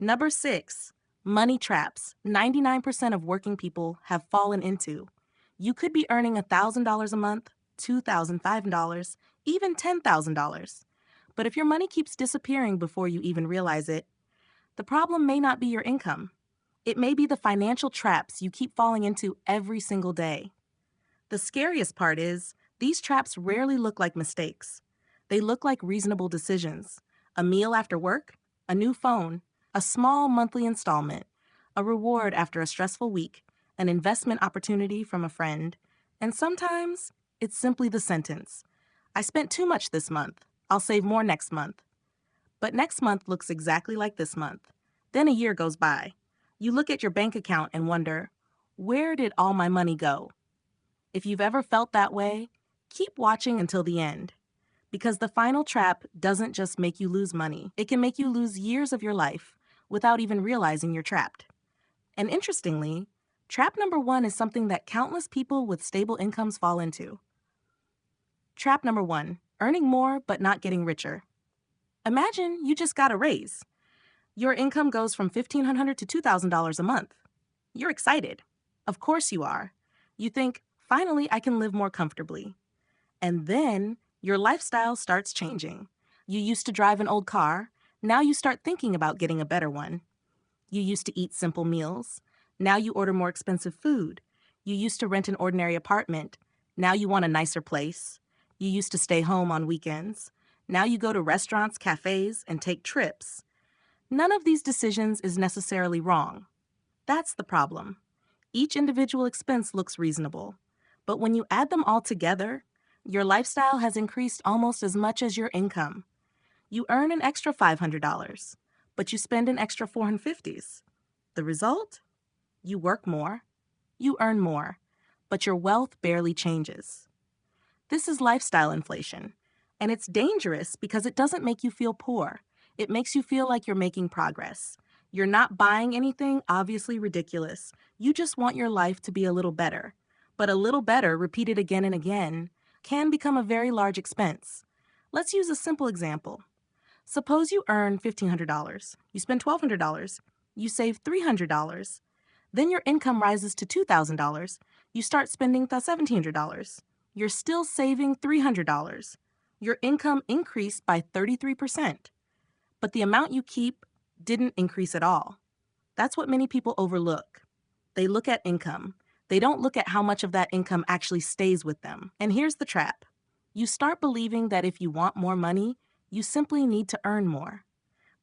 Number 6, money traps 99% of working people have fallen into. You could be earning $1,000 a month, $2,005, even $10,000. But if your money keeps disappearing before you even realize it, the problem may not be your income. It may be the financial traps you keep falling into every single day. The scariest part is, these traps rarely look like mistakes. They look like reasonable decisions. A meal after work, a new phone, a small monthly installment, a reward after a stressful week, an investment opportunity from a friend, and sometimes it's simply the sentence, "I spent too much this month. I'll save more next month." But next month looks exactly like this month. Then a year goes by. You look at your bank account and wonder, where did all my money go? If you've ever felt that way, keep watching until the end. Because the final trap doesn't just make you lose money, it can make you lose years of your life without even realizing you're trapped. And interestingly, trap number 1 is something that countless people with stable incomes fall into. Trap number 1, earning more but not getting richer. Imagine you just got a raise. Your income goes from $1,500 to $2,000 a month. You're excited. Of course you are. You think, finally, I can live more comfortably. And then your lifestyle starts changing. You used to drive an old car. Now you start thinking about getting a better one. You used to eat simple meals. Now you order more expensive food. You used to rent an ordinary apartment. Now you want a nicer place. You used to stay home on weekends. Now you go to restaurants, cafes, and take trips. None of these decisions is necessarily wrong. That's the problem. Each individual expense looks reasonable. But when you add them all together, your lifestyle has increased almost as much as your income. You earn an extra $500, but you spend an extra $450. The result? You work more, you earn more, but your wealth barely changes. This is lifestyle inflation, and it's dangerous because it doesn't make you feel poor. It makes you feel like you're making progress. You're not buying anything obviously ridiculous. You just want your life to be a little better. But a little better, repeated again and again, can become a very large expense. Let's use a simple example. Suppose you earn $1,500. You spend $1,200. You save $300. Then your income rises to $2,000. You start spending the $1,700. You're still saving $300. Your income increased by 33%. But the amount you keep didn't increase at all. That's what many people overlook. They look at income. They don't look at how much of that income actually stays with them. And here's the trap. You start believing that if you want more money, you simply need to earn more.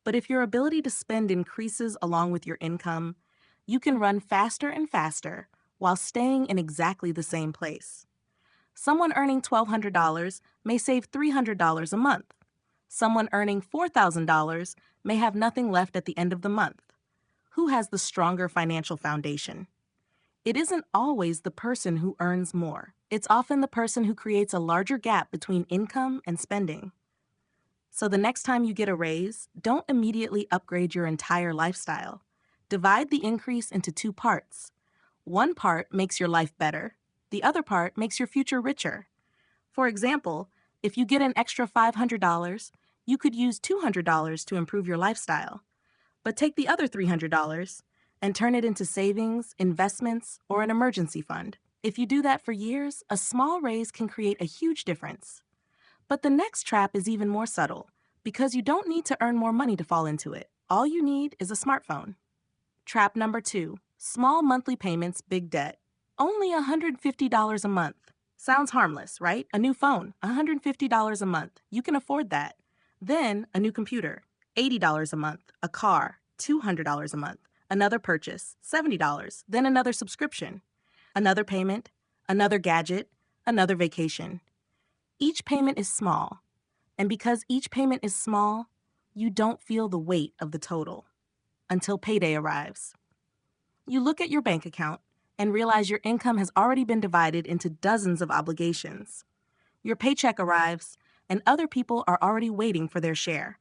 But if your ability to spend increases along with your income, you can run faster and faster while staying in exactly the same place. Someone earning $1,200 may save $300 a month. Someone earning $4,000 may have nothing left at the end of the month. Who has the stronger financial foundation? It isn't always the person who earns more. It's often the person who creates a larger gap between income and spending. So the next time you get a raise, don't immediately upgrade your entire lifestyle. Divide the increase into 2 parts. One part makes your life better. The other part makes your future richer. For example, if you get an extra $500, you could use $200 to improve your lifestyle. But take the other $300 and turn it into savings, investments, or an emergency fund. If you do that for years, a small raise can create a huge difference. But the next trap is even more subtle, because you don't need to earn more money to fall into it. All you need is a smartphone. Trap number 2, small monthly payments, big debt. Only $150 a month. Sounds harmless, right? A new phone, $150 a month. You can afford that. Then a new computer, $80 a month. A car, $200 a month. Another purchase, $70. Then another subscription. Another payment, another gadget, another vacation. Each payment is small. And because each payment is small, you don't feel the weight of the total until payday arrives. You look at your bank account and realize your income has already been divided into dozens of obligations. Your paycheck arrives, and other people are already waiting for their share.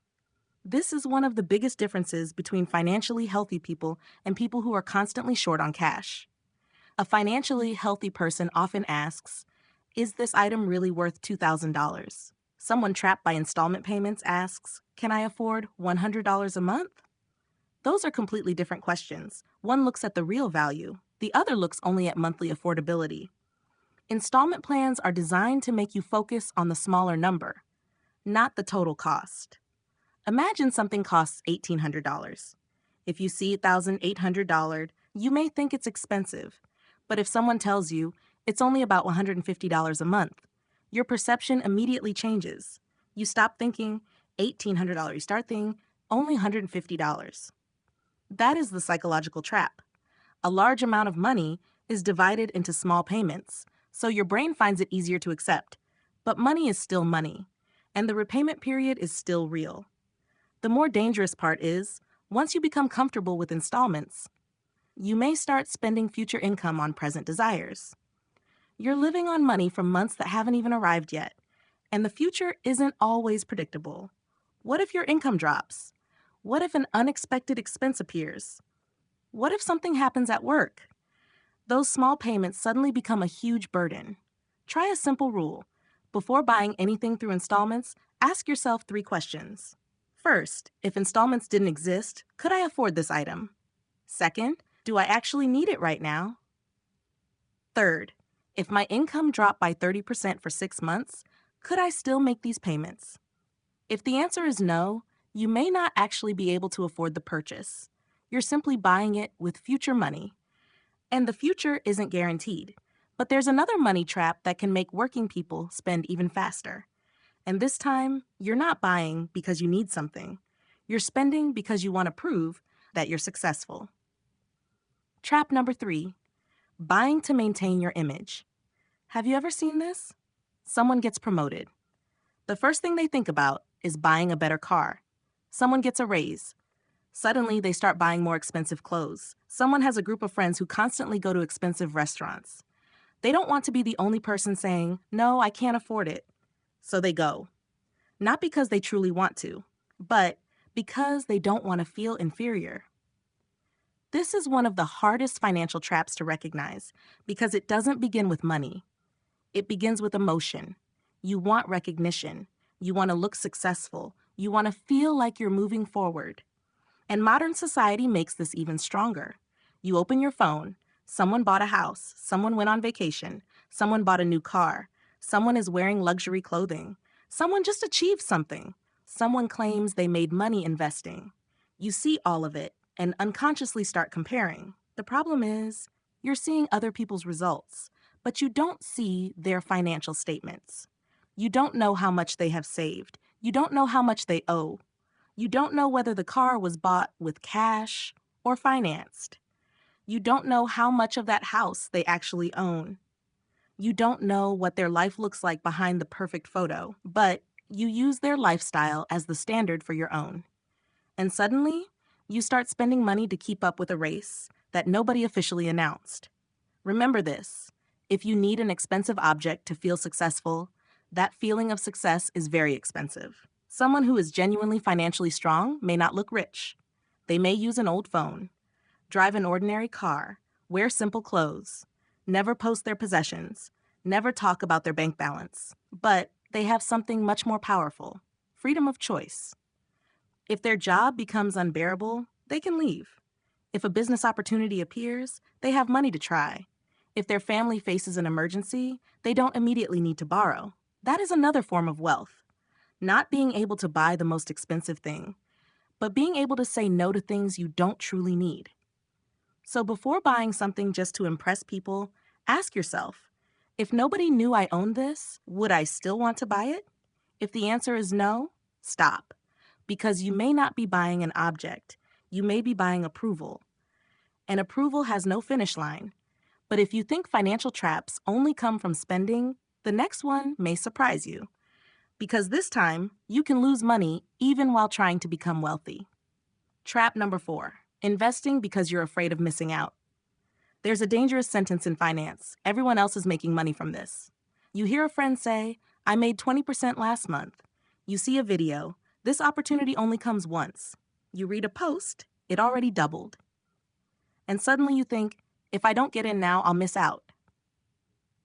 This is one of the biggest differences between financially healthy people and people who are constantly short on cash. A financially healthy person often asks, "Is this item really worth $2,000? Someone trapped by installment payments asks, "Can I afford $100 a month?" Those are completely different questions. One looks at the real value, the other looks only at monthly affordability. Installment plans are designed to make you focus on the smaller number, not the total cost. Imagine something costs $1,800. If you see $1,800, you may think it's expensive. But if someone tells you it's only about $150 a month, your perception immediately changes. You stop thinking $1,800, you start thinking only $150. That is the psychological trap. A large amount of money is divided into small payments, so your brain finds it easier to accept. But money is still money, and the repayment period is still real. The more dangerous part is, once you become comfortable with installments, you may start spending future income on present desires. You're living on money from months that haven't even arrived yet, and the future isn't always predictable. What if your income drops? What if an unexpected expense appears? What if something happens at work? Those small payments suddenly become a huge burden. Try a simple rule. Before buying anything through installments, ask yourself 3 questions. First, if installments didn't exist, could I afford this item? Second, do I actually need it right now? Third, if my income dropped by 30% for 6 months, could I still make these payments? If the answer is no, you may not actually be able to afford the purchase. You're simply buying it with future money. And the future isn't guaranteed. But there's another money trap that can make working people spend even faster. And this time, you're not buying because you need something. You're spending because you want to prove that you're successful. Trap number 3, buying to maintain your image. Have you ever seen this? Someone gets promoted. The first thing they think about is buying a better car. Someone gets a raise. Suddenly, they start buying more expensive clothes. Someone has a group of friends who constantly go to expensive restaurants. They don't want to be the only person saying, "No, I can't afford it." So they go. Not because they truly want to, but because they don't want to feel inferior. This is one of the hardest financial traps to recognize because it doesn't begin with money. It begins with emotion. You want recognition. You want to look successful. You want to feel like you're moving forward. And modern society makes this even stronger. You open your phone. Someone bought a house. Someone went on vacation. Someone bought a new car. Someone is wearing luxury clothing. Someone just achieved something. Someone claims they made money investing. You see all of it and unconsciously start comparing. The problem is, you're seeing other people's results, but you don't see their financial statements. You don't know how much they have saved. You don't know how much they owe. You don't know whether the car was bought with cash or financed. You don't know how much of that house they actually own. You don't know what their life looks like behind the perfect photo, but you use their lifestyle as the standard for your own. And suddenly, you start spending money to keep up with a race that nobody officially announced. Remember this: if you need an expensive object to feel successful, that feeling of success is very expensive. Someone who is genuinely financially strong may not look rich. They may use an old phone, drive an ordinary car, wear simple clothes, never post their possessions, never talk about their bank balance. But they have something much more powerful: freedom of choice. If their job becomes unbearable, they can leave. If a business opportunity appears, they have money to try. If their family faces an emergency, they don't immediately need to borrow. That is another form of wealth. Not being able to buy the most expensive thing, but being able to say no to things you don't truly need. So before buying something just to impress people, ask yourself, if nobody knew I owned this, would I still want to buy it? If the answer is no, stop. Because you may not be buying an object, you may be buying approval. And approval has no finish line. But if you think financial traps only come from spending, the next one may surprise you. Because this time, you can lose money even while trying to become wealthy. Trap number 4, investing because you're afraid of missing out. There's a dangerous sentence in finance: everyone else is making money from this. You hear a friend say, "I made 20% last month." You see a video: "This opportunity only comes once." You read a post: "It already doubled." And suddenly you think, if I don't get in now, I'll miss out.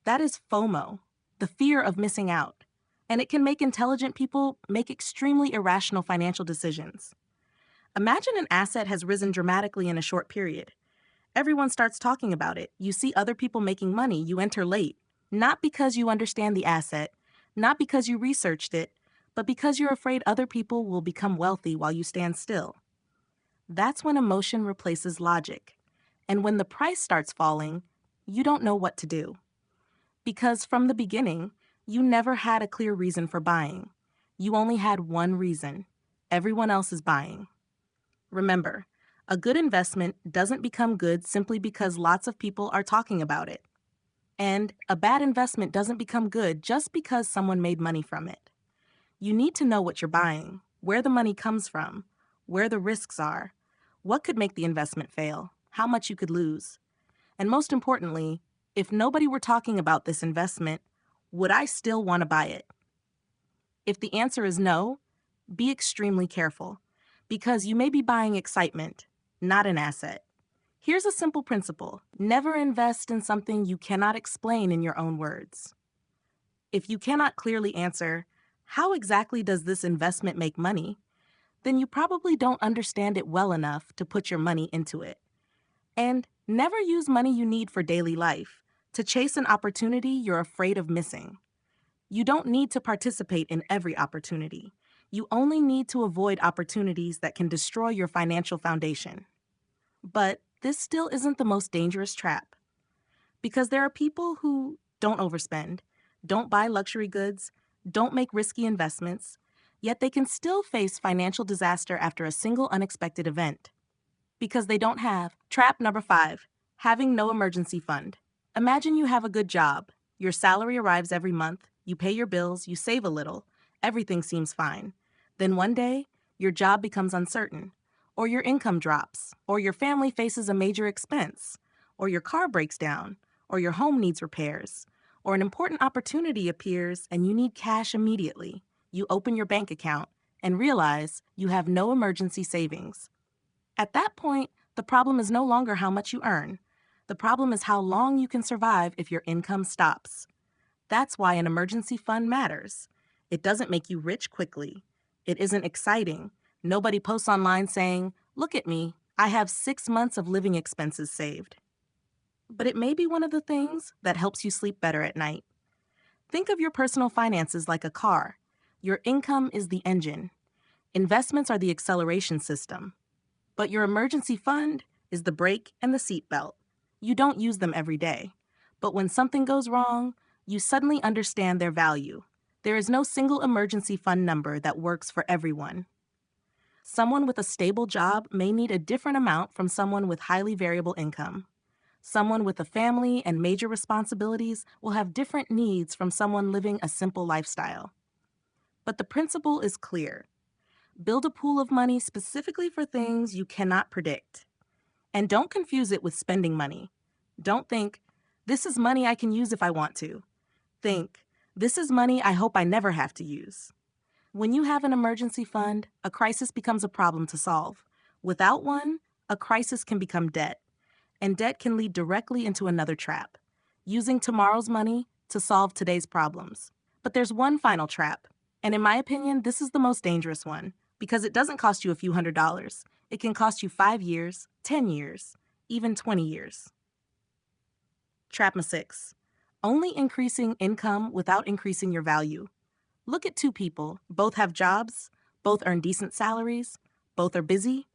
That is FOMO, the fear of missing out. And it can make intelligent people make extremely irrational financial decisions. Imagine an asset has risen dramatically in a short period. Everyone starts talking about it. You see other people making money. You enter late. Not because you understand the asset, not because you researched it, but because you're afraid other people will become wealthy while you stand still. That's when emotion replaces logic. And when the price starts falling, you don't know what to do. Because from the beginning, you never had a clear reason for buying. You only had one reason. Everyone else is buying. Remember, a good investment doesn't become good simply because lots of people are talking about it. And a bad investment doesn't become good just because someone made money from it. You need to know what you're buying, where the money comes from, where the risks are, what could make the investment fail, how much you could lose. And most importantly, if nobody were talking about this investment, would I still want to buy it? If the answer is no, be extremely careful, because you may be buying excitement, not an asset. Here's a simple principle: never invest in something you cannot explain in your own words. If you cannot clearly answer, how exactly does this investment make money? Then you probably don't understand it well enough to put your money into it. And never use money you need for daily life to chase an opportunity you're afraid of missing. You don't need to participate in every opportunity. You only need to avoid opportunities that can destroy your financial foundation. But this still isn't the most dangerous trap, because there are people who don't overspend, don't buy luxury goods, don't make risky investments, yet they can still face financial disaster after a single unexpected event. Because they don't have. Trap number 5, having no emergency fund. Imagine you have a good job. Your salary arrives every month, you pay your bills, you save a little, everything seems fine. Then one day, your job becomes uncertain, or your income drops, or your family faces a major expense, or your car breaks down, or your home needs repairs, or an important opportunity appears and you need cash immediately. You open your bank account and realize you have no emergency savings. At that point, the problem is no longer how much you earn. The problem is how long you can survive if your income stops. That's why an emergency fund matters. It doesn't make you rich quickly. It isn't exciting. Nobody posts online saying, "Look at me, I have 6 months of living expenses saved." But it may be one of the things that helps you sleep better at night. Think of your personal finances like a car. Your income is the engine. Investments are the acceleration system. But your emergency fund is the brake and the seatbelt. You don't use them every day. But when something goes wrong, you suddenly understand their value. There is no single emergency fund number that works for everyone. Someone with a stable job may need a different amount from someone with highly variable income. Someone with a family and major responsibilities will have different needs from someone living a simple lifestyle. But the principle is clear. Build a pool of money specifically for things you cannot predict. And don't confuse it with spending money. Don't think, "This is money I can use if I want to." Think, "This is money I hope I never have to use." When you have an emergency fund, a crisis becomes a problem to solve. Without one, a crisis can become debt. And debt can lead directly into another trap, using tomorrow's money to solve today's problems. But there's one final trap, and in my opinion, this is the most dangerous one, because it doesn't cost you a few $100s. It can cost you 5 years, 10 years, even 20 years. Trap 6. Only increasing income without increasing your value. Look at two people. Both have jobs, both earn decent salaries, both are busy.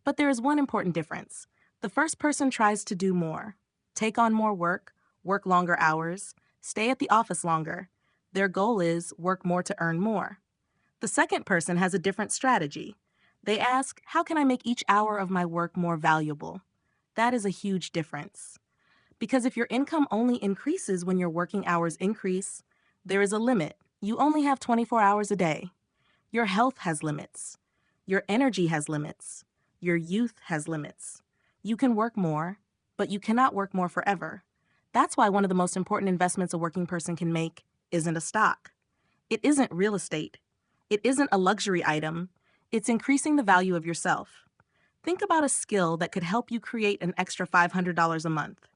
But there is one important difference. The first person tries to do more, take on more work, work longer hours, stay at the office longer. Their goal is work more to earn more. The second person has a different strategy. They ask, how can I make each hour of my work more valuable? That is a huge difference. Because if your income only increases when your working hours increase, there is a limit. You only have 24 hours a day. Your health has limits. Your energy has limits. Your youth has limits. You can work more, but you cannot work more forever. That's why one of the most important investments a working person can make isn't a stock. It isn't real estate. It isn't a luxury item. It's increasing the value of yourself. Think about a skill that could help you create an extra $500 a month.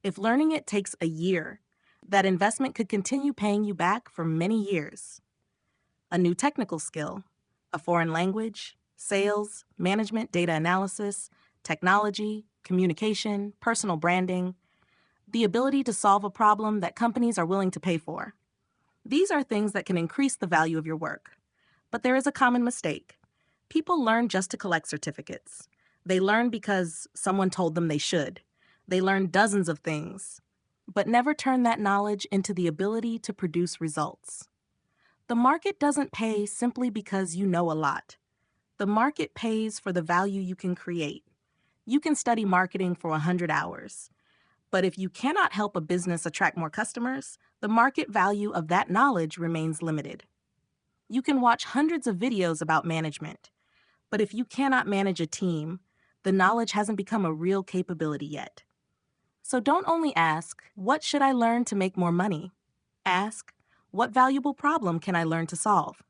If learning it takes a year, that investment could continue paying you back for many years. A new technical skill, a foreign language, sales, management, data analysis, technology, communication, personal branding, the ability to solve a problem that companies are willing to pay for. These are things that can increase the value of your work. But there is a common mistake. People learn just to collect certificates. They learn because someone told them they should. They learn dozens of things, but never turn that knowledge into the ability to produce results. The market doesn't pay simply because you know a lot. The market pays for the value you can create. You can study marketing for 100 hours. But if you cannot help a business attract more customers, the market value of that knowledge remains limited. You can watch hundreds of videos about management, but if you cannot manage a team, the knowledge hasn't become a real capability yet. So don't only ask, what should I learn to make more money? Ask, what valuable problem can I learn to solve?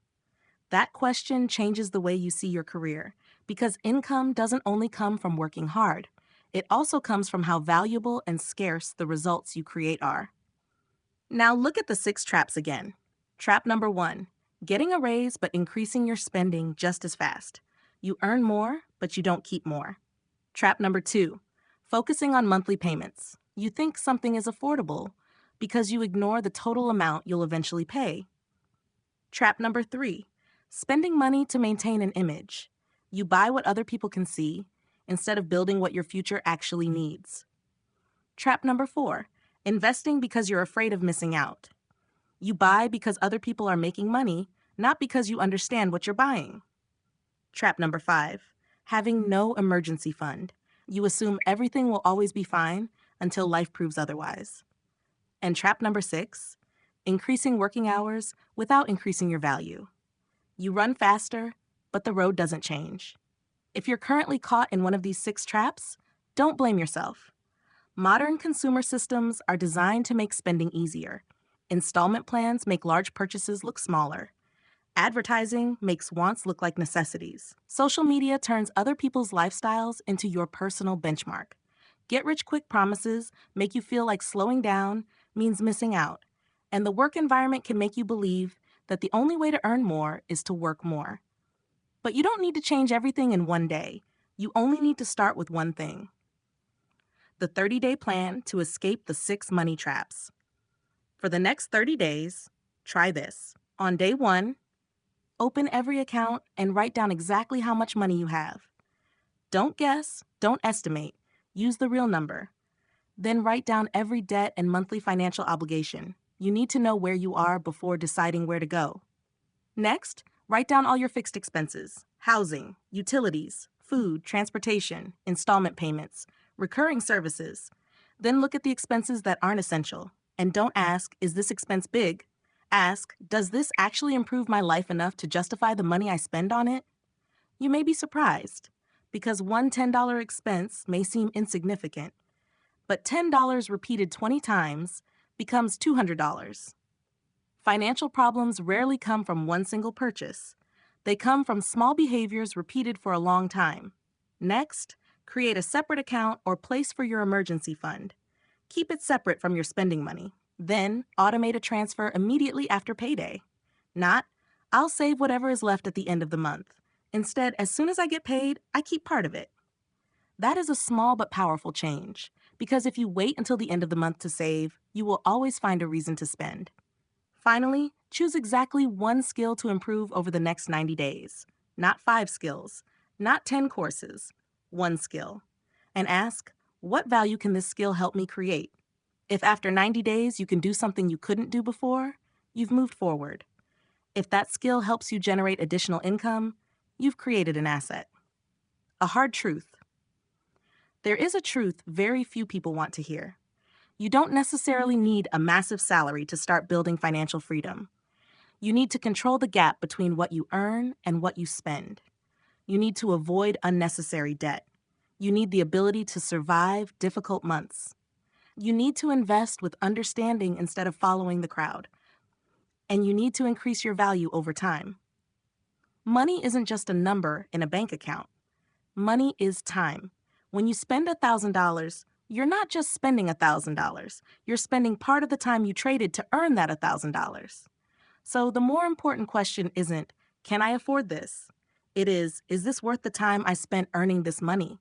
That question changes the way you see your career, because income doesn't only come from working hard. It also comes from how valuable and scarce the results you create are. Now look at the 6 traps again. Trap number 1, getting a raise but increasing your spending just as fast. You earn more, but you don't keep more. Trap number 2, focusing on monthly payments. You think something is affordable because you ignore the total amount you'll eventually pay. Trap number 3, spending money to maintain an image. You buy what other people can see instead of building what your future actually needs. Trap number 4, investing because you're afraid of missing out. You buy because other people are making money, not because you understand what you're buying. Trap number 5, having no emergency fund. You assume everything will always be fine until life proves otherwise. And trap number 6, increasing working hours without increasing your value. You run faster, but the road doesn't change. If you're currently caught in one of these 6 traps, don't blame yourself. Modern consumer systems are designed to make spending easier. Installment plans make large purchases look smaller. Advertising makes wants look like necessities. Social media turns other people's lifestyles into your personal benchmark. Get-rich-quick promises make you feel like slowing down means missing out. And the work environment can make you believe that the only way to earn more is to work more. But you don't need to change everything in one day. You only need to start with one thing. The 30-day plan to escape the 6 money traps. For the next 30 days, try this. On day 1, open every account and write down exactly how much money you have. Don't guess, don't estimate. Use the real number. Then write down every debt and monthly financial obligation. You need to know where you are before deciding where to go. Next, write down all your fixed expenses: housing, utilities, food, transportation, installment payments, recurring services. Then look at the expenses that aren't essential. And don't ask, is this expense big? Ask, does this actually improve my life enough to justify the money I spend on it? You may be surprised, because one $10 expense may seem insignificant, but $10 repeated 20 times becomes $200. Financial problems rarely come from one single purchase. They come from small behaviors repeated for a long time. Next, create a separate account or place for your emergency fund. Keep it separate from your spending money. Then, automate a transfer immediately after payday. Not, I'll save whatever is left at the end of the month. Instead, as soon as I get paid, I keep part of it. That is a small but powerful change, because if you wait until the end of the month to save, you will always find a reason to spend. Finally, choose exactly one skill to improve over the next 90 days. Not 5 skills, not 10 courses, one skill. And ask, what value can this skill help me create? If after 90 days you can do something you couldn't do before, you've moved forward. If that skill helps you generate additional income, you've created an asset. A hard truth. There is a truth very few people want to hear. You don't necessarily need a massive salary to start building financial freedom. You need to control the gap between what you earn and what you spend. You need to avoid unnecessary debt. You need the ability to survive difficult months. You need to invest with understanding instead of following the crowd. And you need to increase your value over time. Money isn't just a number in a bank account. Money is time. When you spend $1,000, you're not just spending $1,000. You're spending part of the time you traded to earn that $1,000. So the more important question isn't, can I afford this? Is this worth the time I spent earning this money?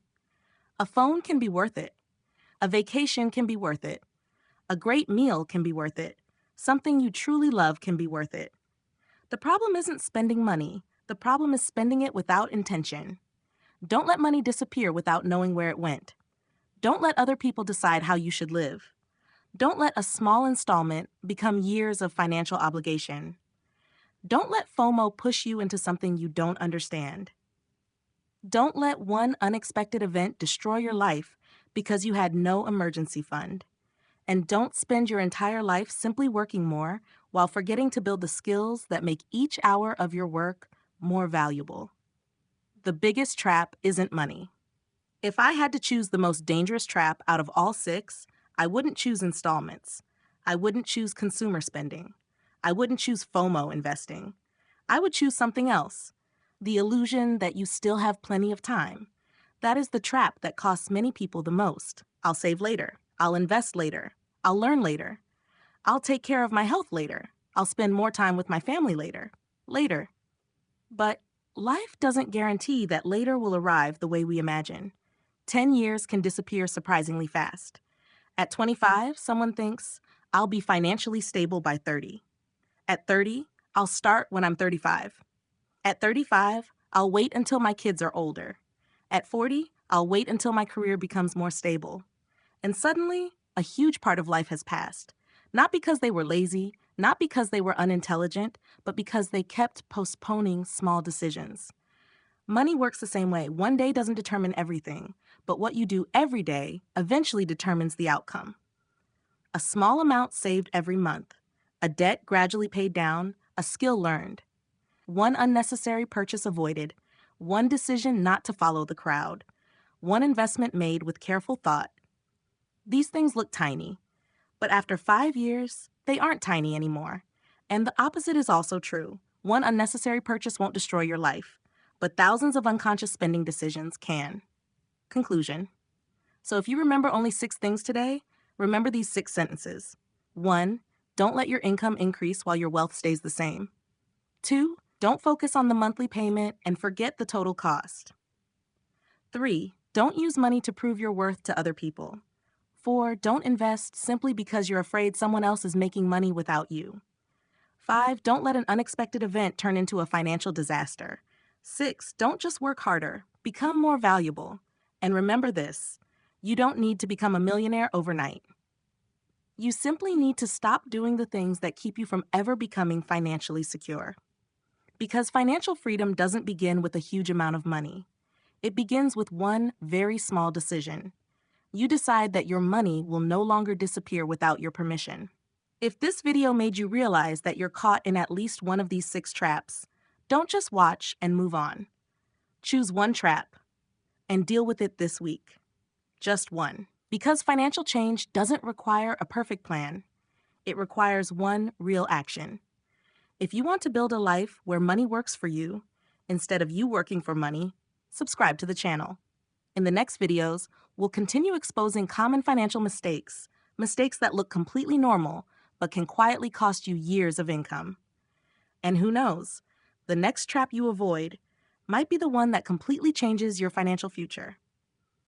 A phone can be worth it. A vacation can be worth it. A great meal can be worth it. Something you truly love can be worth it. The problem isn't spending money. The problem is spending it without intention. Don't let money disappear without knowing where it went. Don't let other people decide how you should live. Don't let a small installment become years of financial obligation. Don't let FOMO push you into something you don't understand. Don't let one unexpected event destroy your life because you had no emergency fund. And don't spend your entire life simply working more while forgetting to build the skills that make each hour of your work more valuable. The biggest trap isn't money. If I had to choose the most dangerous trap out of all six, I wouldn't choose installments. I wouldn't choose consumer spending. I wouldn't choose FOMO investing. I would choose something else. The illusion that you still have plenty of time. That is the trap that costs many people the most. I'll save later. I'll invest later. I'll learn later. I'll take care of my health later. I'll spend more time with my family later. Later. But life doesn't guarantee that later will arrive the way we imagine. 10 years can disappear surprisingly fast. At 25, someone thinks, I'll be financially stable by 30. At 30, I'll start when I'm 35. At 35, I'll wait until my kids are older. At 40, I'll wait until my career becomes more stable. And suddenly, a huge part of life has passed. Not because they were lazy, not because they were unintelligent, but because they kept postponing small decisions. Money works the same way. One day doesn't determine everything, but what you do every day eventually determines the outcome. A small amount saved every month, a debt gradually paid down, a skill learned, one unnecessary purchase avoided, one decision not to follow the crowd, one investment made with careful thought. These things look tiny, but after 5 years, they aren't tiny anymore. And the opposite is also true. One unnecessary purchase won't destroy your life, but thousands of unconscious spending decisions can. Conclusion. So if you remember only 6 things today, remember these 6 sentences. 1. Don't let your income increase while your wealth stays the same. 2. Don't focus on the monthly payment and forget the total cost. 3. Don't use money to prove your worth to other people. 4. Don't invest simply because you're afraid someone else is making money without you. 5. Don't let an unexpected event turn into a financial disaster. 6. Don't just work harder. Become more valuable. And remember this, you don't need to become a millionaire overnight. You simply need to stop doing the things that keep you from ever becoming financially secure. Because financial freedom doesn't begin with a huge amount of money. It begins with one very small decision. You decide that your money will no longer disappear without your permission. If this video made you realize that you're caught in at least one of these 6 traps, don't just watch and move on. Choose one trap and deal with it this week. Just one. Because financial change doesn't require a perfect plan. It requires one real action. If you want to build a life where money works for you, instead of you working for money, subscribe to the channel. In the next videos, we'll continue exposing common financial mistakes that look completely normal, but can quietly cost you years of income. And who knows, the next trap you avoid might be the one that completely changes your financial future.